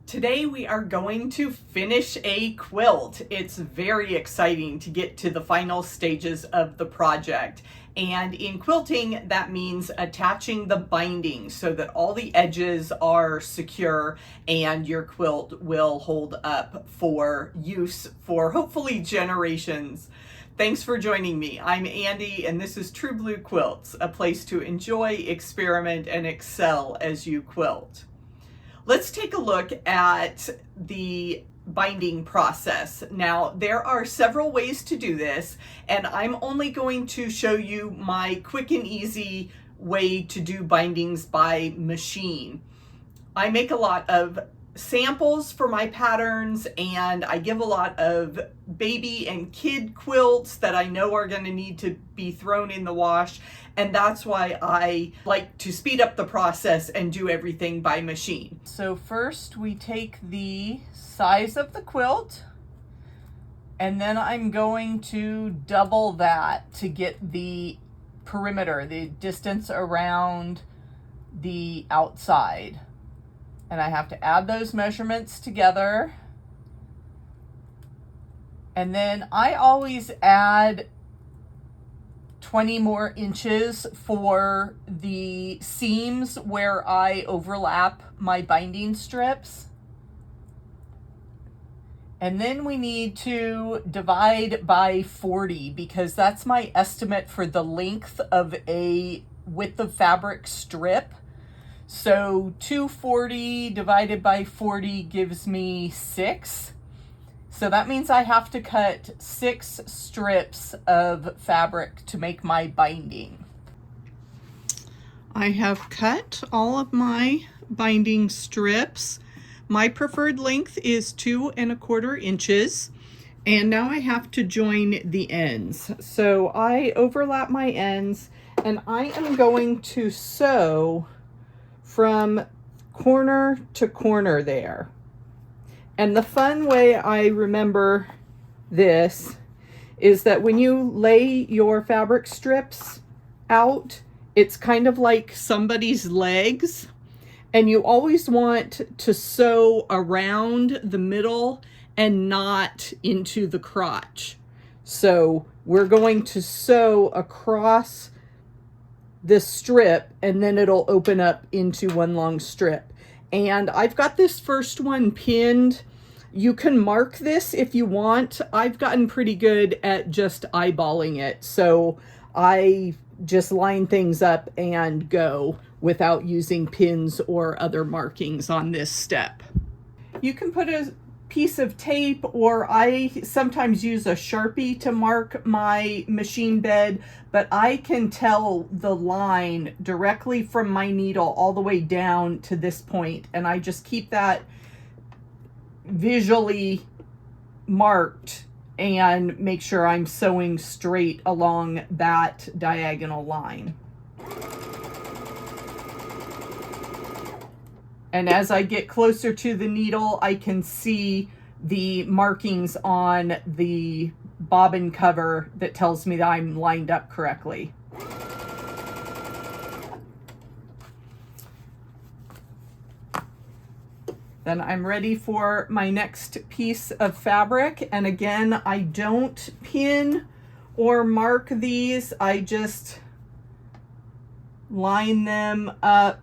Today we are going to finish a quilt. It's very exciting to get to the final stages of the project. And in quilting, that means attaching the binding so that all the edges are secure and your quilt will hold up for use for hopefully generations. Thanks for joining me. I'm Andy, and this is True Blue Quilts, a place to enjoy, experiment, and excel as you quilt. Let's take a look at the binding process. Now, there are several ways to do this, and I'm only going to show you my quick and easy way to do bindings by machine. I make a lot of samples for my patterns, and I give a lot of baby and kid quilts that I know are going to need to be thrown in the wash, and that's why I like to speed up the process and do everything by machine. So first we take the size of the quilt, and then I'm going to double that to get the perimeter, the distance around the outside. And I have to add those measurements together. And then I always add 20 more inches for the seams where I overlap my binding strips. And then we need to divide by 40 because that's my estimate for the length of a width of fabric strip. So 240 divided by 40 gives me 6. So that means I have to cut 6 strips of fabric to make my binding. I have cut all of my binding strips. My preferred length is 2 1/4 inches. And now I have to join the ends. So I overlap my ends, and I am going to sew from corner to corner there. And the fun way I remember this is that when you lay your fabric strips out, it's kind of like somebody's legs, and you always want to sew around the middle and not into the crotch. So we're going to sew across this strip, and then it'll open up into one long strip. And I've got this first one pinned. You can mark this if you want. I've gotten pretty good at just eyeballing it, so I just line things up and go without using pins or other markings on this step. You can put a piece of tape, or I sometimes use a Sharpie to mark my machine bed, but I can tell the line directly from my needle all the way down to this point, and I just keep that visually marked and make sure I'm sewing straight along that diagonal line. And as I get closer to the needle, I can see the markings on the bobbin cover that tells me that I'm lined up correctly. Then I'm ready for my next piece of fabric. And again, I don't pin or mark these. I just line them up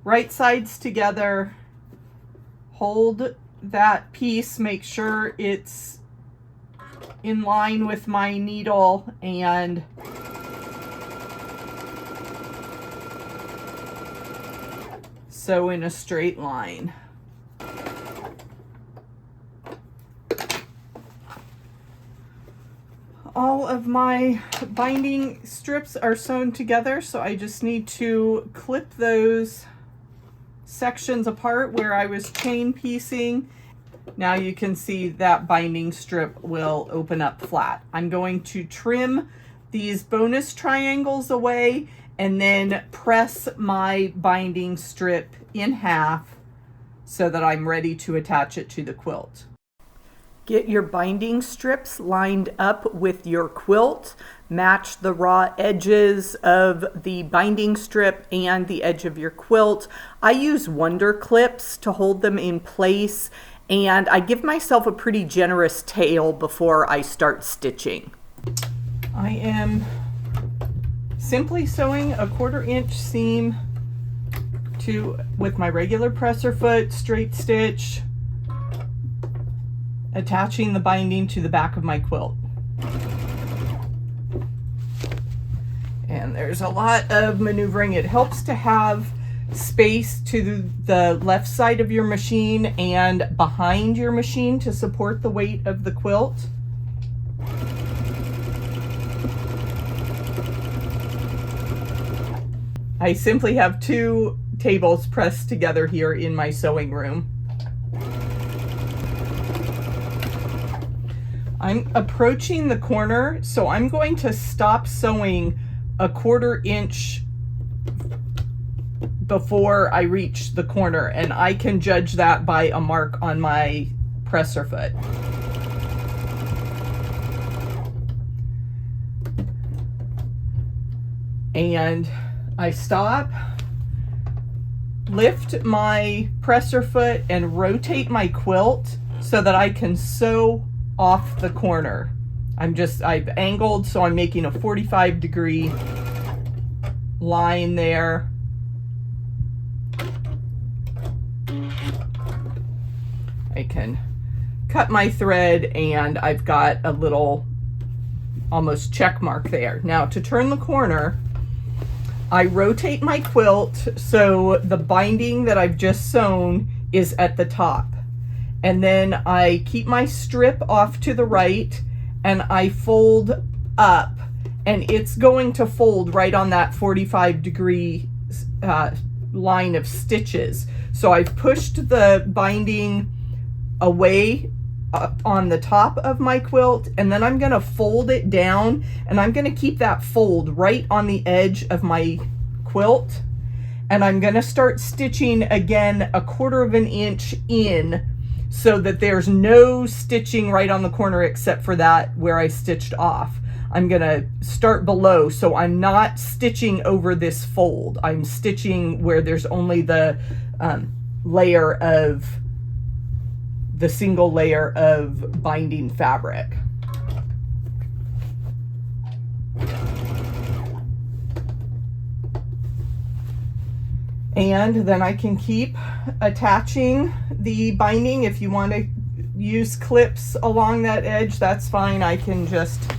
right sides together, hold that piece, make sure it's in line with my needle, and sew in a straight line. All of my binding strips are sewn together, so I just need to clip those sections apart where I was chain piecing. Now you can see that binding strip will open up flat. I'm going to trim these bonus triangles away and then press my binding strip in half so that I'm ready to attach it to the quilt. Get your binding strips lined up with your quilt. Match the raw edges of the binding strip and the edge of your quilt. I use Wonder clips to hold them in place, and I give myself a pretty generous tail before I start stitching. I am simply sewing a 1/4 inch seam with my regular presser foot straight stitch, attaching the binding to the back of my quilt. And there's a lot of maneuvering. It helps to have space to the left side of your machine and behind your machine to support the weight of the quilt. I simply have 2 tables pressed together here in my sewing room. I'm approaching the corner, so I'm going to stop sewing a 1/4 inch before I reach the corner, and I can judge that by a mark on my presser foot. And I stop, lift my presser foot, and rotate my quilt so that I can sew off the corner. I've angled, so I'm making a 45-degree line there. I can cut my thread, and I've got a little almost check mark there. Now to turn the corner, I rotate my quilt so the binding that I've just sewn is at the top. And then I keep my strip off to the right, and I fold up, and it's going to fold right on that 45-degree line of stitches. So I've pushed the binding away on the top of my quilt, and then I'm going to fold it down, and I'm going to keep that fold right on the edge of my quilt, and I'm going to start stitching again a 1/4 inch in, so that there's no stitching right on the corner except for that where I stitched off. I'm going to start below, so I'm not stitching over this fold. I'm stitching where there's only the single layer of binding fabric. And then I can keep attaching the binding. If you want to use clips along that edge, that's fine. I can just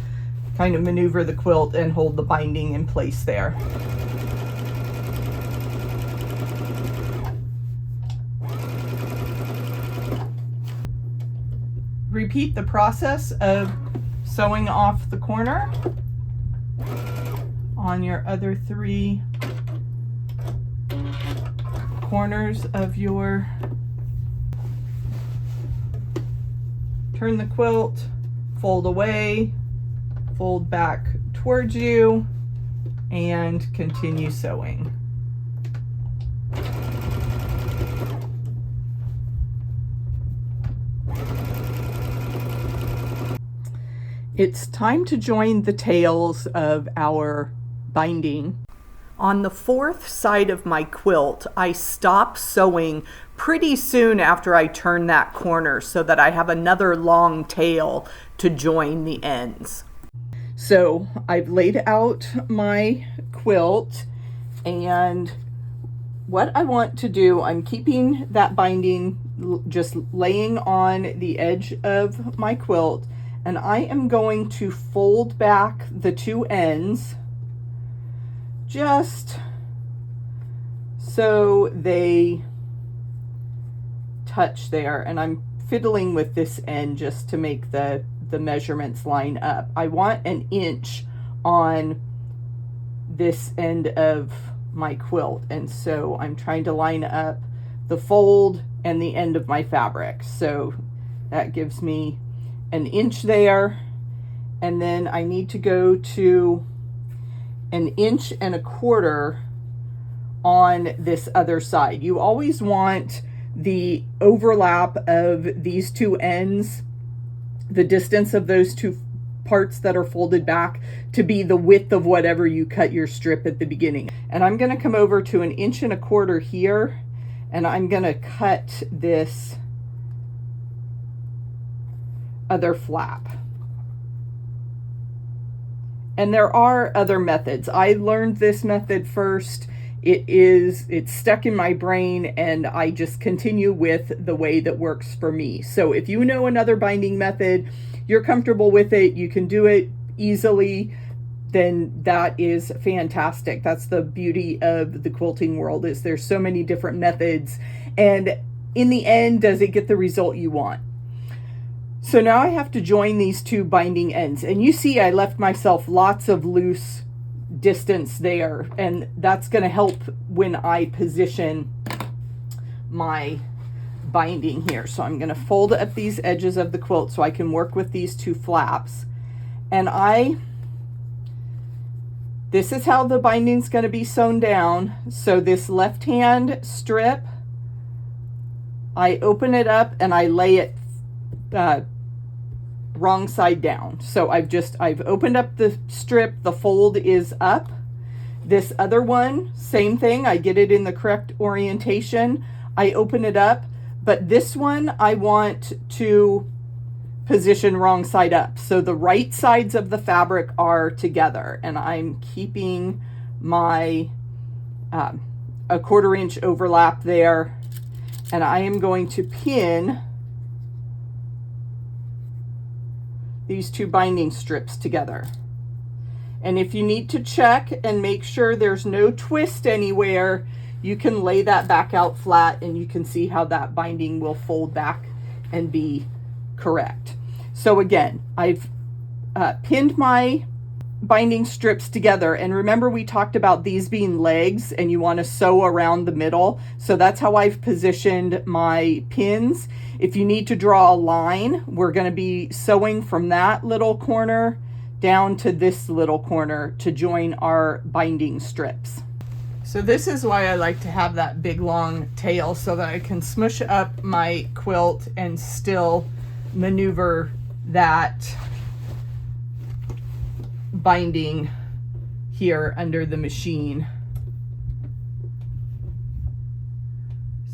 kind of maneuver the quilt and hold the binding in place there. Repeat the process of sewing off the corner on your other 3 corners of your, turn the quilt, fold away, fold back towards you, and continue sewing. It's time to join the tails of our binding. On the 4th side of my quilt, I stop sewing pretty soon after I turn that corner so that I have another long tail to join the ends. So I've laid out my quilt, and what I want to do, I'm keeping that binding just laying on the edge of my quilt, and I am going to fold back the 2 ends just so they touch there, and I'm fiddling with this end just to make the measurements line up. I want 1 inch on this end of my quilt, and so I'm trying to line up the fold and the end of my fabric. So that gives me 1 inch there, and then I need to go to 1.25 inches on this other side. You always want the overlap of these 2 ends the distance of those two parts that are folded back to be the width of whatever you cut your strip at the beginning. And I'm going to come over to 1.25 inches here, and I'm going to cut this other flap. And there are other methods. I learned this method first. It's stuck in my brain, and I just continue with the way that works for me. So if you know another binding method, you're comfortable with it, you can do it easily, then that is fantastic. That's the beauty of the quilting world, is there's so many different methods, and in the end, does it get the result you want? So now I have to join these two binding ends, and you see I left myself lots of loose distance there, and that's going to help when I position my binding here. So I'm going to fold up these edges of the quilt so I can work with these two flaps, and this is how the binding's going to be sewn down. So this left hand strip, I open it up and I lay it wrong side down. So I've opened up the strip, the fold is up. This other one, same thing, I get it in the correct orientation, I open it up, but this one I want to position wrong side up. So the right sides of the fabric are together, and I'm keeping my 1/4 inch overlap there, and I am going to pin these two binding strips together. And if you need to check and make sure there's no twist anywhere, you can lay that back out flat, and you can see how that binding will fold back and be correct. So again, I've pinned my binding strips together, and remember we talked about these being legs and you want to sew around the middle, so that's how I've positioned my pins. If you need to draw a line, we're going to be sewing from that little corner down to this little corner to join our binding strips. So this is why I like to have that big long tail, so that I can smush up my quilt and still maneuver that binding here under the machine.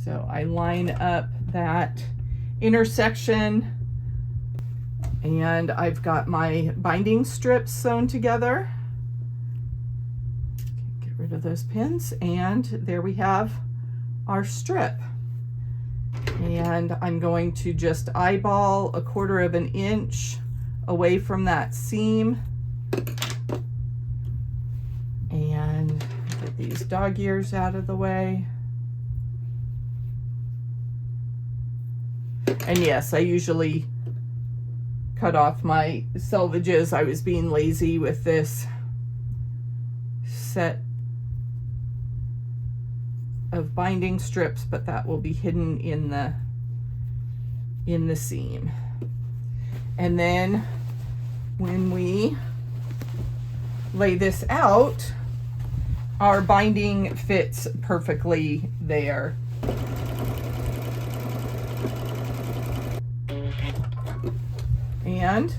So I line up that intersection, and I've got my binding strips sewn together. Get rid of those pins, and there we have our strip. And I'm going to just eyeball 1/4 inch away from that seam, and get these dog ears out of the way. And yes, I usually cut off my selvages. I was being lazy with this set of binding strips, but that will be hidden in the seam. And then when we lay this out, our binding fits perfectly there. And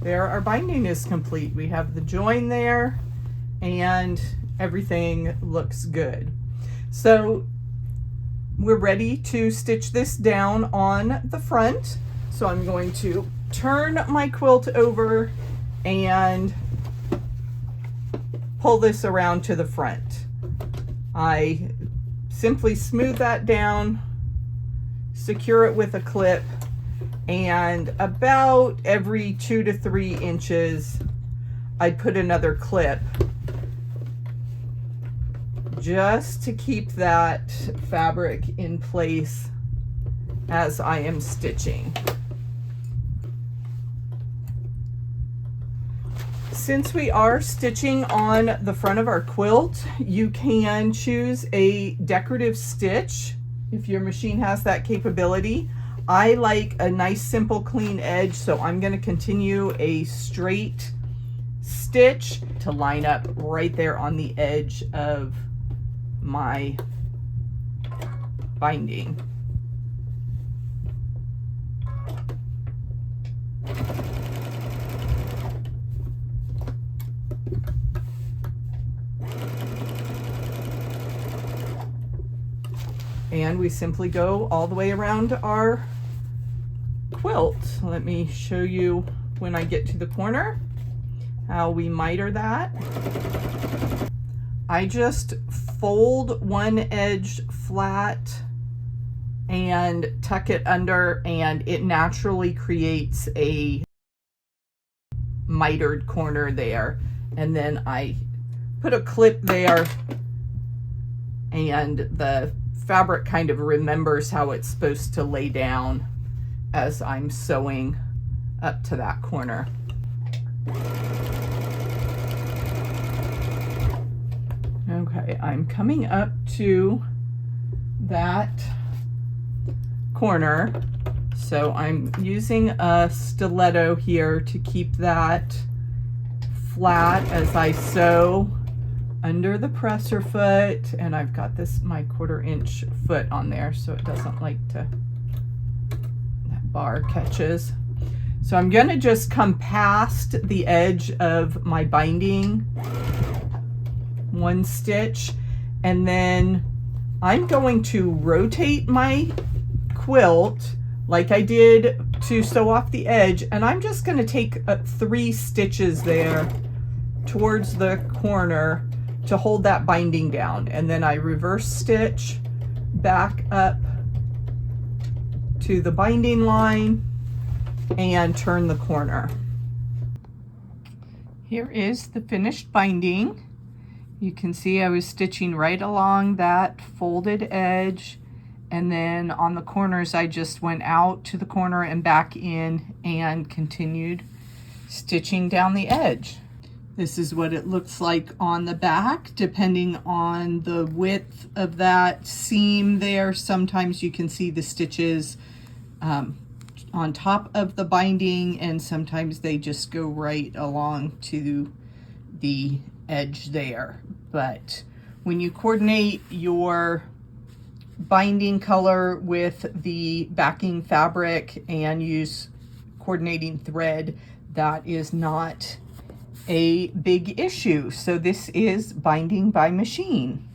there our binding is complete. We have the join there, and everything looks good. So we're ready to stitch this down on the front. So I'm going to turn my quilt over and pull this around to the front. I simply smooth that down, secure it with a clip, and about every 2 to 3 inches I put another clip, just to keep that fabric in place as I am stitching. Since we are stitching on the front of our quilt, you can choose a decorative stitch if your machine has that capability. I like a nice simple clean edge, so I'm going to continue a straight stitch to line up right there on the edge of my binding. And we simply go all the way around our quilt. Let me show you when I get to the corner how we miter that. I just fold one edge flat and tuck it under, and it naturally creates a mitered corner there. And then I put a clip there, and the fabric kind of remembers how it's supposed to lay down as I'm sewing up to that corner. Okay, I'm coming up to that corner, so I'm using a stiletto here to keep that flat as I sew under the presser foot, and I've got this my 1/4 inch foot on there so it doesn't like to, that bar catches. So I'm going to just come past the edge of my binding one stitch, and then I'm going to rotate my quilt like I did to sew off the edge, and I'm just going to take 3 stitches there towards the corner to hold that binding down, and then I reverse stitch back up to the binding line and turn the corner. Here is the finished binding. You can see I was stitching right along that folded edge, and then on the corners I just went out to the corner and back in and continued stitching down the edge. This is what it looks like on the back, depending on the width of that seam there. Sometimes you can see the stitches on top of the binding, and sometimes they just go right along to the edge there. But when you coordinate your binding color with the backing fabric and use coordinating thread, that is not a big issue. So this is binding by machine.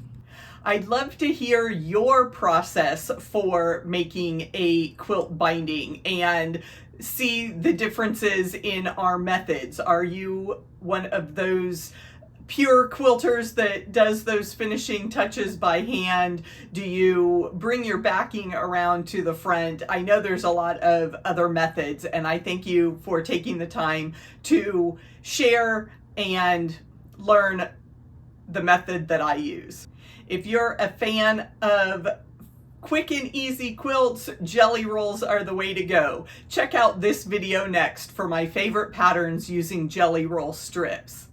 I'd love to hear your process for making a quilt binding and see the differences in our methods. Are you one of those pure quilters that does those finishing touches by hand? Do you bring your backing around to the front? I know there's a lot of other methods, and I thank you for taking the time to share and learn the method that I use. If you're a fan of quick and easy quilts, jelly rolls are the way to go. Check out this video next for my favorite patterns using jelly roll strips.